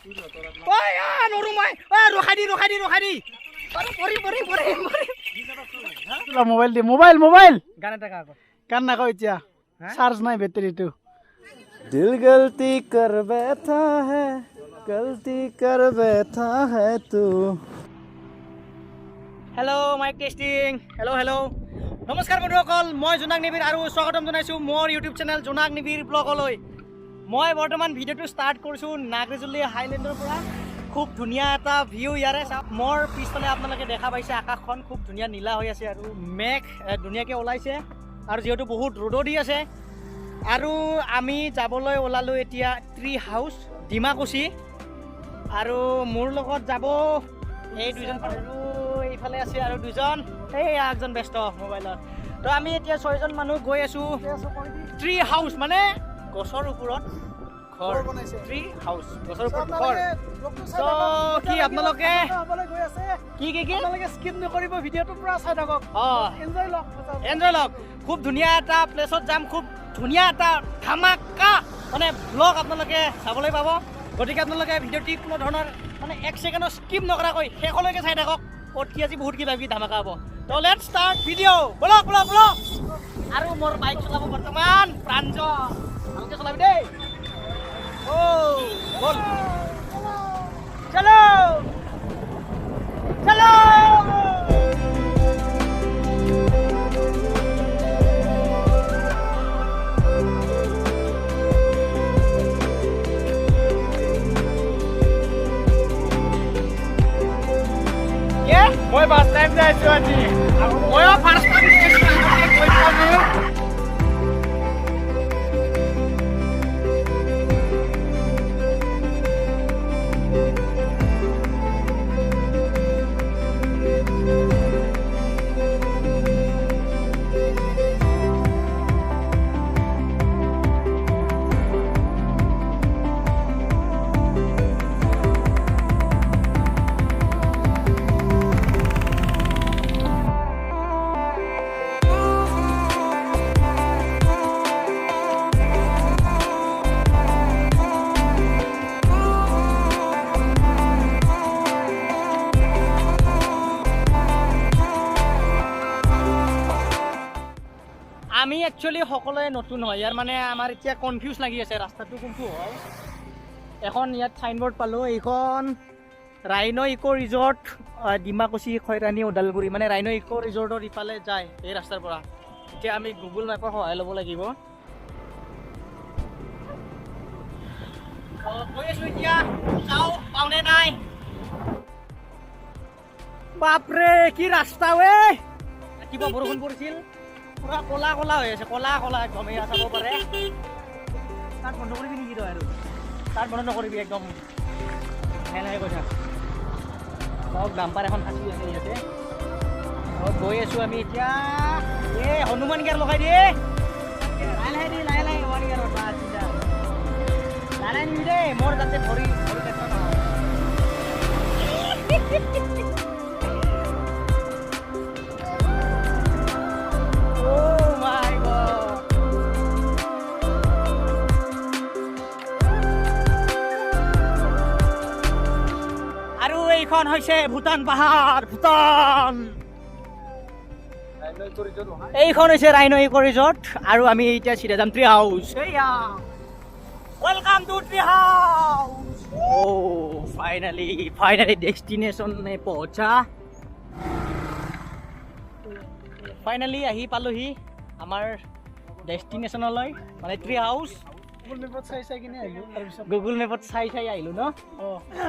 নৰো মই ৰখাই দি মোবাইল দি মোবাইল গান এটা গা আকৌ কান নাখাও এতিয়া চাৰ্জ নাই বেটাৰীটো दिल गलती कर बैठा है तू হেল্ল' মাইক টেষ্টিং হেল্ল' নমস্কাৰ বন্ধুসকল মই জোনাক নিবিৰ আৰু স্বাগতম জনাইছোঁ মোৰ ইউটিউব চেনেল জোনাক নিবিৰ ব্লগলৈ মই বৰ্তমান ভিডিঅ'টো ষ্টাৰ্ট কৰিছোঁ নাগৰিজুলি হাইলেণ্ডৰ পৰা খুব ধুনীয়া এটা ভিউ ইয়াৰে মোৰ পিছফালে আপোনালোকে দেখা পাইছে আকাশখন খুব ধুনীয়া নীলা হৈ আছে আৰু মেঘ ধুনীয়াকৈ ওলাইছে আৰু যিহেতু বহুত ৰ'দো দি আছে আৰু আমি যাবলৈ ওলালোঁ এতিয়া ট্ৰি হাউচ ডিমাকুচি আৰু মোৰ লগত যাব এই দুজন আৰু এইফালে আছে আৰু দুজন এই একজন ব্যস্ত মোবাইলত তো আমি এতিয়া 6জন মানুহ গৈ আছোঁ ট্ৰি হাউচ মানে গছৰ ওপৰত ঘৰ ট্ৰি হাউচ গছৰ ওপৰত ঘৰ তো কি আপোনালোকে কি স্কিপ নকৰিব ভিডিঅ'টো পুৰা চাই থাকক এনজয় লওক খুব ধুনীয়া এটা প্লেচত যাম খুব ধুনীয়া এটা ধামাকা মানে ব্লগ আপোনালোকে চাবলৈ পাব গতিকে আপোনালোকে ভিডিঅ'টি কোনো ধৰণৰ মানে 1 ছেকেণ্ডো স্কিপ নকৰাকৈ শেষলৈকে চাই থাকক অতি আজি বহুত কিবা কিবি ধামাকা হ'ব তো লেটছ ষ্টাৰ্ট ভিডিঅ' বলক আৰু মোৰ বাইক চলাব বৰ্তমান প্ৰাঞ্জল ভালকৈ চলাবি দেই বল চলো মই ফাৰ্ষ্ট টাইম যাইছোঁ আজি ময়ো ফাৰ্ষ্ট টাইম আমি একচুৱেলি সকলোৱে নতুন হয় ইয়াৰ মানে আমাৰ এতিয়া কনফিউজ লাগি আছে ৰাস্তাটো কোনটো হয় এখন ইয়াত চাইনবোৰ্ড পালোঁ এইখন ৰাইনো ইক' ৰিজৰ্ট ডিমাকুচি খৈৰাণী ওদালগুৰি মানে ৰাইনো ইক' ৰিজৰ্টৰ ইফালে যায় এই ৰাস্তাৰ পৰা এতিয়া আমি গুগল মেপৰ সহায় ল'ব লাগিব গৈ আছোঁ এতিয়া চাওঁ পাওঁনে নাই বাপৰে কি ৰাস্তা ৱে ৰাতিপুৱা বৰষুণ পৰিছিল পুৰা কলা হৈ আছে কলা একদম এয়া চাব পাৰে তাত বন্ধ কৰিবি নেকি তই আৰু তাত বন্ধ নকৰিবি একদম লাহে কৈ থাক ধৰক ডাম্পাৰ এখন ফাঁচি আছে ইয়াতে গৈ আছোঁ আমি এতিয়া এই হনুমান গিয়াৰ লগাই দিয়ে লাহে দি লাহে হনুমান গিয়াৰত লাহে নিবি দেই মোৰ যাতে ভৰি দেখা নহয় এইখন হৈছে ভূটান পাহাৰ ভূটান এইখন হৈছে ৰাইনো ইক' ৰিজৰ্ট আৰু আমি এতিয়া চিধা যাম tree house welcome to tree house finally destination মে পहुंचा ফাইনালি আহি পালোহি আমাৰ ডেষ্টিনেশ্যনলৈ মানে ট্ৰি হাউচ গুগল মেপত চাই আহিলোঁ ন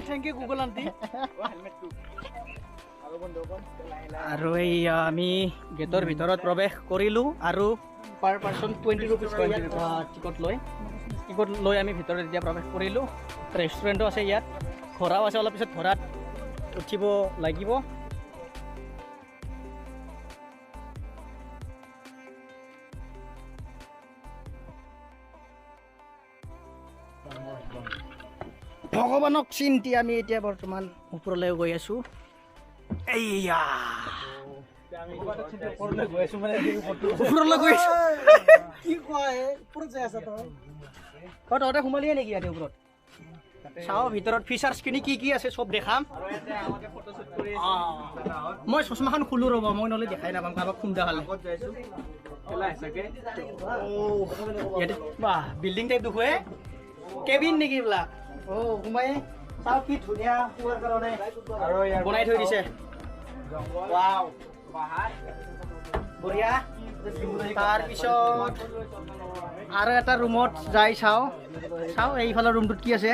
থেংক ইউ গুগল আণ্টি আৰু এই আমি গেটৰ ভিতৰত প্ৰৱেশ কৰিলোঁ আৰু পাৰ পাৰ্চন 20 ৰুপিজ টিকট লৈ আমি ভিতৰত এতিয়া প্ৰৱেশ কৰিলোঁ ৰেষ্টুৰেণ্টো আছে ইয়াত ঘোঁৰাও আছে অলপ পিছত ঘোঁৰাত উঠিব লাগিব ভগৱানক চিন্তি আমি এতিয়া বৰ্তমান ওপৰলৈ গৈ আছোঁ এইয়া ওপৰলৈ গৈ আছোঁ কি কয় ওপৰত যাই আছা তই তহঁতে সোমালিয়ে নেকি ইয়াতে ওপৰত চাওঁ ভিতৰত ফিচাৰ্ছখিনি কি আছে চব দেখাম মই চশমাখন খোলো ৰ'ব মই নহ'লে দেখাই নাপাম কাৰোবাক খুন্দা খালে ইয়াতে বাহ বিল্ডিং টাইপ দেখুৱে কেবিন নেকি এইবিলাক সোমাই চাওঁ কি ধুনীয়া শুৱাৰ কাৰণে বনাই থৈ দিছে ৱাও বঢ়িয়া তাৰপিছত আৰু এটা ৰুমত যাই চাওঁ এইফালৰ ৰুমটোত কি আছে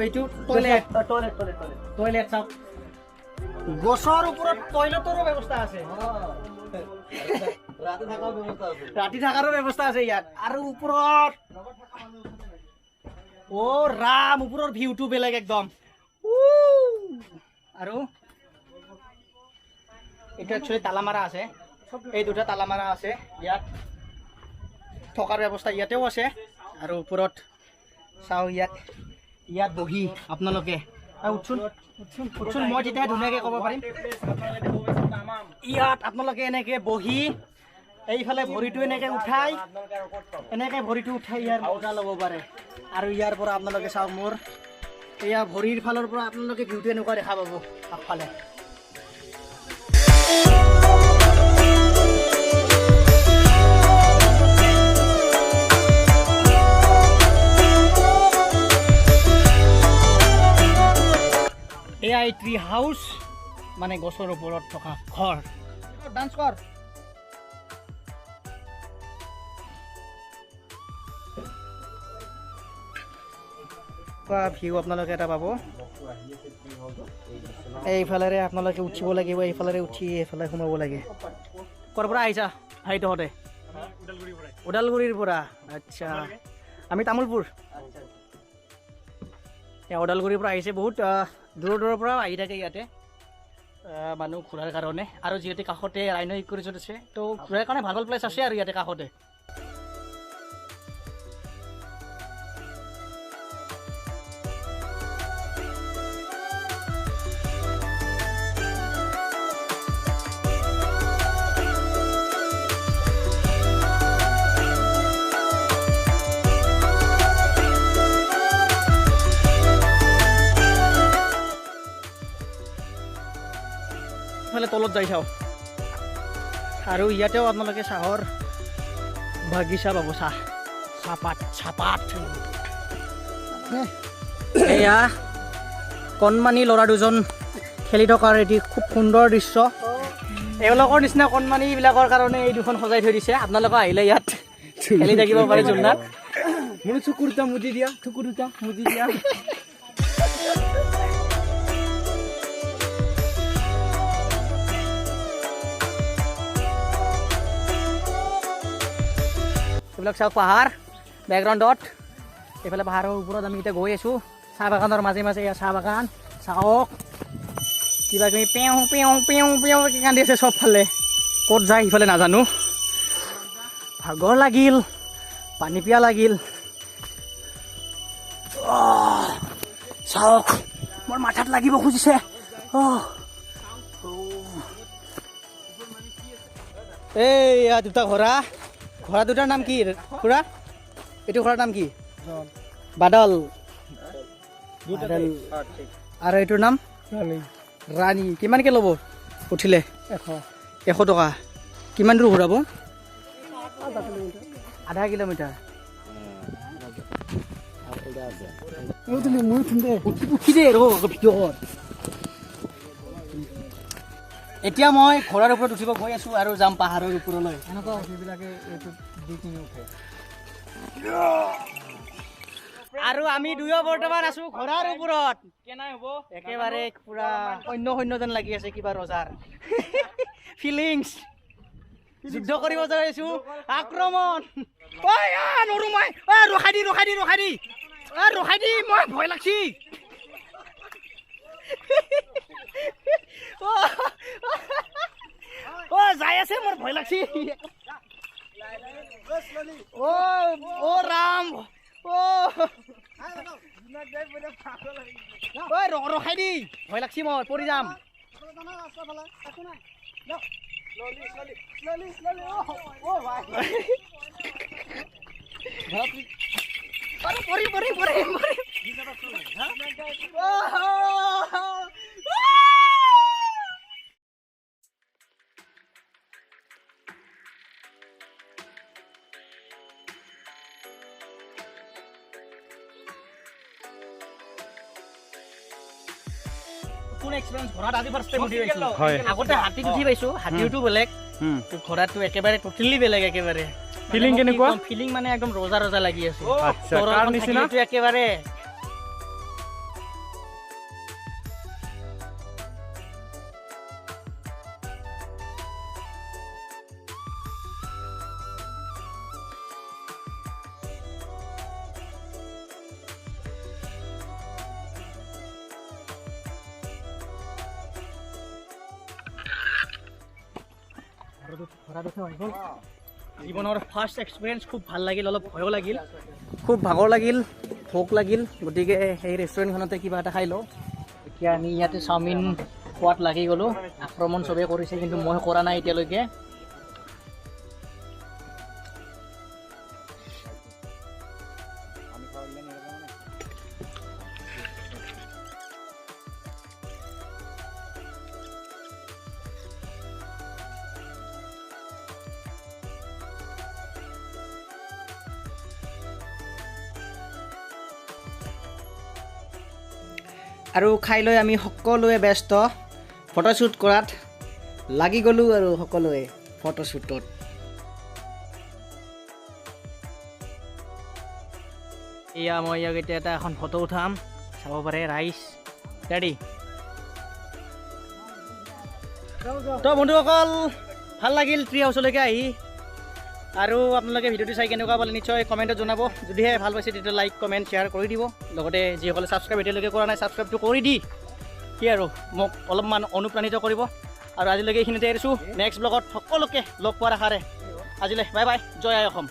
এইটো টয়লেট চাওক গছৰ ওপৰত টয়লেটৰো ব্যৱস্থা আছে ৰাতি থকাৰো ব্যৱস্থা আছে ইয়াত আৰু ওপৰত ৰাম ওপৰৰ ভিউটো বেলেগ একদম আৰু এইটো একচুৱেলি তালামাৰা আছে এই দুটা তালামাৰা আছে ইয়াত থকাৰ ব্যৱস্থা ইয়াতেও আছে আৰু ওপৰত চাওঁ ইয়াত বহি আপোনালোকে উঠছোন মই তেতিয়া ধুনীয়াকৈ ক'ব পাৰিম ইয়াত আপোনালোকে এনেকৈ বহি এইফালে ভৰিটো এনেকৈ উঠাই ইয়াৰ মজা ল'ব পাৰে আৰু ইয়াৰ পৰা আপোনালোকে চাওক মোৰ এয়া ভৰিৰ ফালৰ পৰা আপোনালোকে ভিউটো এনেকুৱা দেখা পাব আগফালে এয়া ট্ৰি হাউচ মানে গছৰ ওপৰত থকা ঘৰ ডান্স কৰ ভিউ আপোনালোকে এটা পাব এইফালেৰে আপোনালোকে উঠিব লাগিব এইফালেৰে উঠি এইফালে সোমাব লাগে ক'ৰ পৰা আহিছা ভাই তহঁতে ওদালগুৰিৰ পৰা আচ্ছা আমি তামোলপুৰ ওদালগুৰিৰ পৰা আহিছে বহুত দূৰৰ পৰা আহি থাকে ইয়াতে মানুহ ঘূৰাৰ কাৰণে আৰু যিহেতু কাষতে ৰাইন' ইক' ৰিজৰ্ট আছে তো ঘূৰাৰ কাৰণে ভাল প্লেচ আছে আৰু ইয়াতে কাষতে তলত যাই চাওঁ আৰু ইয়াতেও আপোনালোকে চাহৰ বাগিচা পাব চাহপাত এয়া কণমানি ল'ৰা দুজন খেলি থকাৰ এটি খুব সুন্দৰ দৃশ্য এওঁলোকৰ নিচিনা কণমানিবিলাকৰ কাৰণে এই দুখন সজাই থৈ দিছে আপোনালোকে আহিলে ইয়াত খেলি থাকিব পাৰে জুমনাত মোৰ চকুৰ দুটা মুজি দিয়া এইবিলাক চাওক পাহাৰ বেকগ্ৰাউণ্ডত এইফালে পাহাৰৰ ওপৰত আমি এতিয়া গৈ আছোঁ চাহ বাগানৰ মাজে এয়া চাহ বাগান চাওক কিবা কিবি পেওঁ কান্দি আছে চবফালে ক'ত যায় সিফালে নাজানো ভাগৰ লাগিল পানী পিয়া লাগিল চাওক মোৰ মাথাত লাগিব খুজিছে এইয়া দুটা ঘোঁৰা দুটাৰ নাম কি খুৰা এইটো ঘোঁৰাৰ নাম কি বাদল আৰু এইটোৰ নাম ৰাণী কিমানকৈ ল'ব উঠিলে 100 টকা কিমান দূৰ ঘূৰাব আধা কিলোমিটাৰ এতিয়া মই ঘোঁৰাৰ ওপৰত উঠিব গৈ আছোঁ আৰু যাম পাহাৰৰ ওপৰলৈ এনেকুৱা সেইবিলাকে উঠে আৰু আমি দুয়ো বৰ্তমান আছোঁ ঘোঁৰাৰ ওপৰত কেনে হ'ব একেবাৰে পুৰা সৈন্য যেন লাগি আছে কিবা ৰজাৰ ফিলিংছ যুদ্ধ কৰিব যাই আছোঁ আক্ৰমণ নৰো মই ৰখাই দি মই ভয় লাগছি যাই আছে মোৰ ভয় লাগছি ৰাম ৰখাই দি ভয় লাগছি মই পৰি যাম কোন এক্সপেৰিয়েন্স ঘোঁৰাত আজি ফাৰ্ষ্ট টাইম উঠি পাইছো হয় আগতে হাতীত উঠি পাইছো হাতীটো বেলেগ ঘোঁৰাটো একেবাৰে টোটেলি বেলেগ একেবাৰে ফিলিং কেনেকুৱা ফিলিং মানে একদম ৰজা ৰজা লাগি আছে আচ্ছা কাৰ নিচিনা একেবাৰে জীৱনৰ ফাৰ্ষ্ট এক্সপিৰিয়েঞ্চ খুব ভাল লাগিল অলপ ভয়ো লাগিল খুব ভাগৰ লাগিল ভোক লাগিল গতিকে সেই ৰেষ্টুৰেণ্টখনতে কিবা এটা খাই লওঁ এতিয়া আমি ইয়াতে চাওমিন খোৱাত লাগি গ'লোঁ আক্ৰমণ চবেই কৰিছে কিন্তু মই কৰা নাই এতিয়ালৈকে আৰু খাই লৈ আমি সকলোৱে ব্যস্ত ফটোশ্বুট কৰাত লাগি গ'লোঁ আৰু সকলোৱে ফটোশ্বুটত এয়া মই ইয়াক এতিয়া এটা এখন ফটো উঠাম চাব পাৰে ৰাইচ ৰেডি তো বন্ধুসকল ভাল লাগিল ট্ৰি হাউচলৈকে আহি আৰু আপোনালোকে ভিডিঅ'টো চাই কেনেকুৱা পালে নিশ্চয় কমেণ্টত জনাব যদিহে ভাল পাইছে তেতিয়া লাইক কমেণ্ট শ্বেয়াৰ কৰি দিব লগতে যিসকলে ছাবস্ক্ৰাইব এতিয়ালৈকে কৰা নাই ছাবস্ক্ৰাইবটো কৰি দি কি আৰু মোক অলপমান অনুপ্ৰাণিত কৰিব আৰু আজিলৈকে এইখিনিতে এৰিছোঁ নেক্সট ব্লগত সকলোকে লগ পোৱাৰ আশাৰে আজিলৈ বাই বাই জয় আই অসম